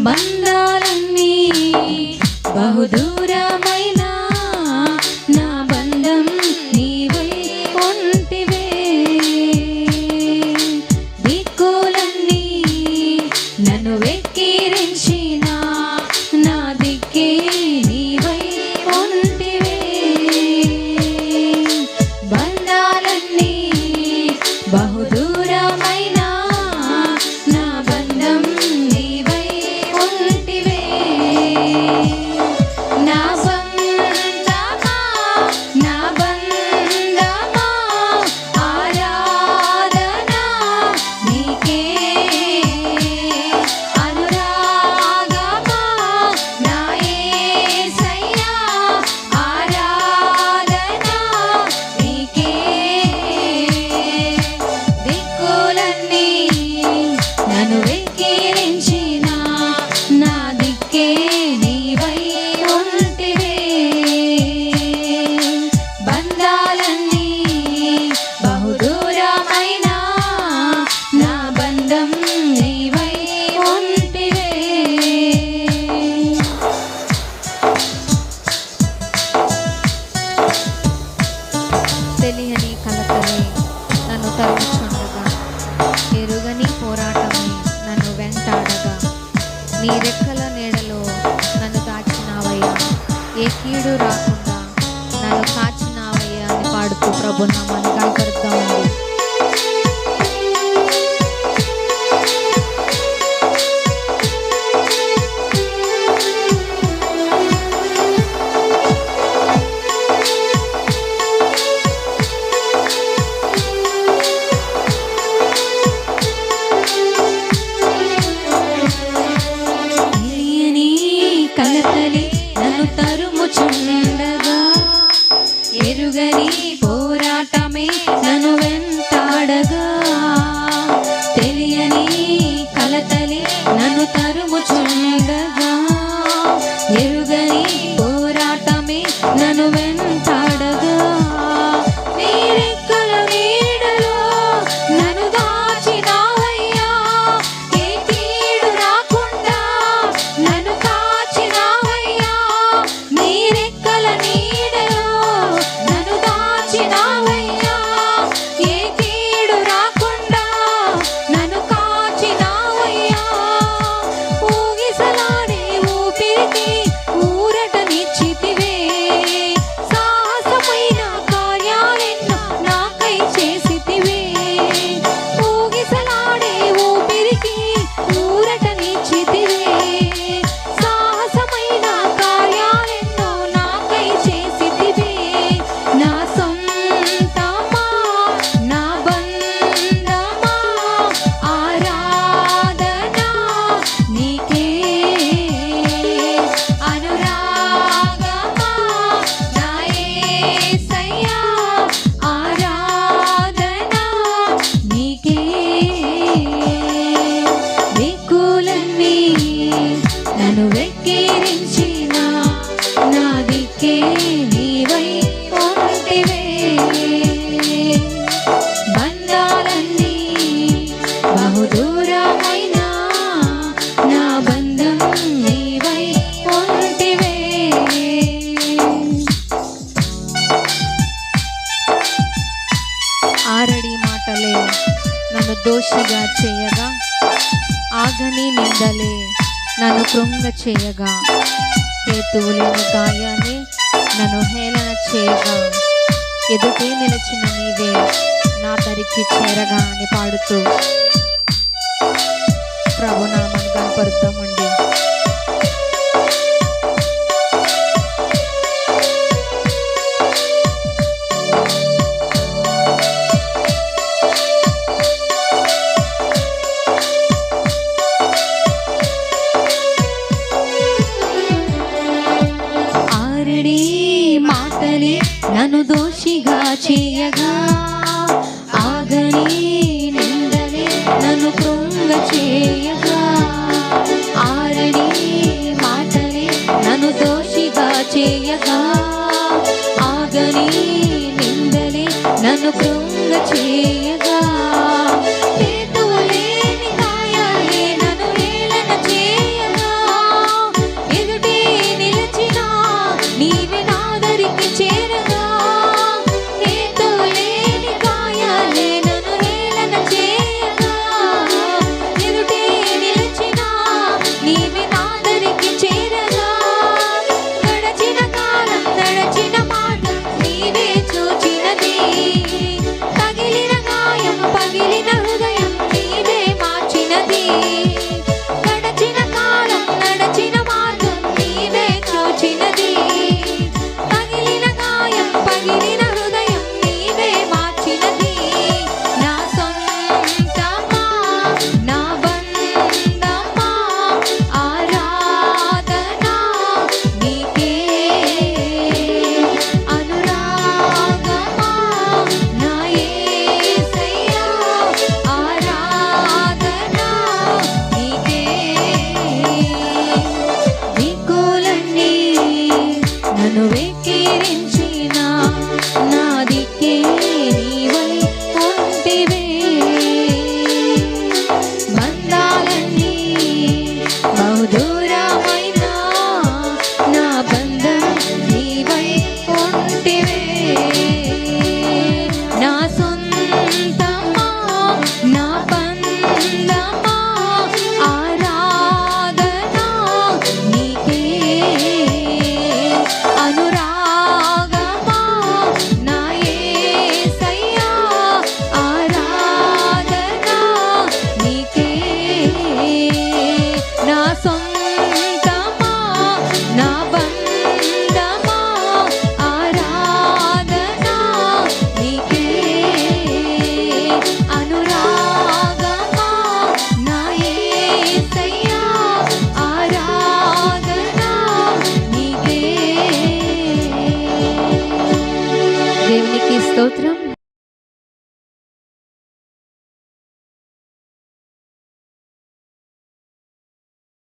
బంధాలన్నీ బహుదూరమైన నా బంధం నీవై ఉంటివే. దిక్కులన్నీ నన్ను వెక్కిరించిన నా దిక్కే నీవై ఉంటివే. బంధాలన్నీ బహుదూరమైన నా బంధం నీవై ఉంటివే. నా బంధమా నా బంధమా ఆరాధన నీకే. అనురాగమా నా యేసయ్యా ఆరాధన నీకే. దిక్కులన్నీ నన్ను వెక్కిరించిన నా దిక్కే నీవై ఉంటివే. బంధాలన్నీ బహుదూరమైన నా బంధం నీవై ఉంటివే. తెలియని కలతలే నన్ను తరుముచుండగా, ఎరుగని పోరాటమే నన్ను వెంటాడగా, నీ రెక్కల నీడలో నన్ను దాచినావయ్యా. ఏ కీడు రాకుండా నన్ను కాచినావయ్యా అని పాడుతూ ప్రభు నామాన్ని కనపరుద్దామండి. తెలియని కలతలే నన్ను తరుముచుండగా, ఎరుగని పోరాటమే నన్ను వెంటాడగా, తెలియని కలతలే నన్ను తరుముచుండగా, ఎరుగని పోరాటమే నన్ను వెంటాడగా, నీ రెక్కల నీడలో నన్ను దాచినావయ్యా. ఏ కీడు రాకుండా నన్ను కాచినావయ్యా. నీ రెక్కల నీడలో నన్ను దాచినావయ్యా. ఏ కీడు రాకుండా నన్ను కాచినావయ్యా. ఊగిసలాడే ఊపిరికి ఊరటనిచ్చితివే. సాహసమైన కార్యాలెన్నో నాకై చేసితివే. ఊగిసలాడే ఊపిరికి ఊరటనిచ్చితివే. సాహసమైన కార్యాలెన్నో నాకై చేసితివే. నా సొంతమా నా బంధమా ఆరాధన నీకే. అనురాగమా నా యేసయ్యా ఆరాధన నీకే. దిక్కులన్నీ నన్ను వెక్కిరించిన నా దిక్కే నీవై ఉంటివే. బంధాలన్నీ బహుదూరమైన నా బంధం నీవై ఉంటివే. ఆరడి మాటలే నన్ను దోషిగా చేయగా, ఆగని నిందలే నన్ను కృంగ చేయగా, హేతువు లేని గాయాన్ని నన్ను హేళన చేయగా, ఎదుటే నిలిచిన నీవే నా దరికి చేరగా అని పాడుతూ ప్రభునామాన్ని కనపరుద్దామండి. ఆరడి మాటలే నన్ను దోషిగా చేయగా, ఆగని నిందలే నన్ను కృంగ చేయగా, ఆరడి మాటలే నన్ను దోషిగా చేయగా, ఆగని నిందలే నన్ను కృంగ చేయగా, హేతువు లేని గాయాలే నన్ను హేళన చేయగా, దేవునికి స్తోత్రం.